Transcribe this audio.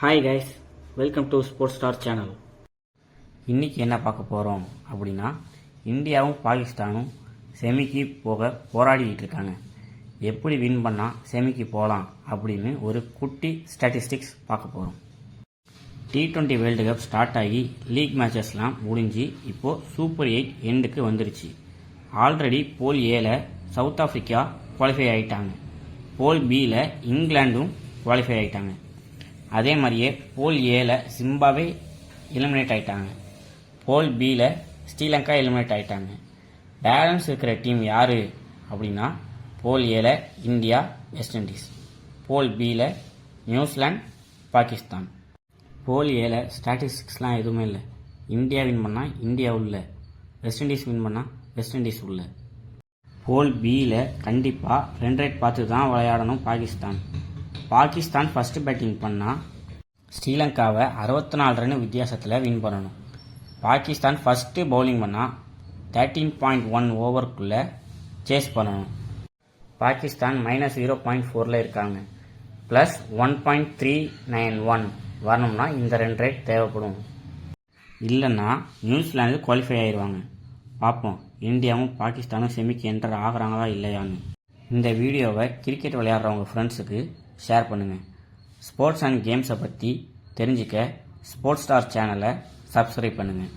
Hi guys, welcome to sports star channel. இன்றைக்கி என்ன பார்க்க போகிறோம் அப்படின்னா, இந்தியாவும் பாகிஸ்தானும் செமிக்கு போக போராடிக்கிட்டு இருக்காங்க. எப்படி வின் பண்ணால் செமிக்கு போகலாம் அப்படின்னு ஒரு குட்டி ஸ்டாட்டிஸ்டிக்ஸ் பார்க்க போகிறோம். T20 வேர்ல்டு கப் ஸ்டார்ட் ஆகி லீக் மேட்சஸ்லாம் முடிஞ்சு இப்போது சூப்பர் 8 எண்டுக்கு வந்துருச்சு. ஆல்ரெடி போல் ஏல சவுத் ஆஃப்ரிக்கா குவாலிஃபை ஆகிட்டாங்க. போல் பியில் இங்கிலாண்டும் குவாலிஃபை ஆகிட்டாங்க. அதே மாதிரியே போல் ஏல ஜிம்பாப்வே எலிமினேட் ஆகிட்டாங்க. போல் பியில் ஸ்ரீலங்கா எலிமினேட் ஆகிட்டாங்க. பேலன்ஸ் இருக்கிற டீம் யார் அப்படின்னா, போல் ஏல இந்தியா, வெஸ்ட் இண்டீஸ். போல் பியில் நியூசிலாந்து, பாகிஸ்தான். போல் ஏல ஸ்டாட்டிஸ்டிக்ஸ்லாம் எதுவுமே இல்லை. இந்தியா வின் பண்ணால் இந்தியா உள்ள, வெஸ்ட் இண்டீஸ் வின் பண்ணால் வெஸ்ட் இண்டீஸ் உள்ள. போல் பியில் கண்டிப்பாக ரன் ரேட் பார்த்து தான் விளையாடணும் பாகிஸ்தான். பாகிஸ்தான் ஃபஸ்ட்டு பேட்டிங் பண்ணால் ஸ்ரீலங்காவை 64 ரன் வித்தியாசத்தில் வின் பண்ணணும். பாகிஸ்தான் ஃபஸ்ட்டு பவுலிங் பண்ணால் 13.1 ஓவருக்குள்ளே சேஸ் பண்ணணும். பாகிஸ்தான் -0.4 இருக்காங்க. ப்ளஸ் 1.391 வரணும்னா இந்த ரன் ரேட் தேவைப்படும். இல்லைன்னா நியூசிலாந்து குவாலிஃபை ஆயிடுவாங்க. பார்ப்போம் இந்தியாவும் பாகிஸ்தானும் செமிக்கு என்டர் ஆகிறாங்களா இல்லையான்னு. இந்த வீடியோவை கிரிக்கெட் விளையாடுறவங்க ஃப்ரெண்ட்ஸுக்கு ஷேர் பண்ணுங்கள். ஸ்போர்ட்ஸ் அண்ட் கேம்ஸை பற்றி தெரிஞ்சுக்க ஸ்போர்ட்ஸ் ஸ்டார் சேனலை சப்ஸ்கிரைப் பண்ணுங்கள்.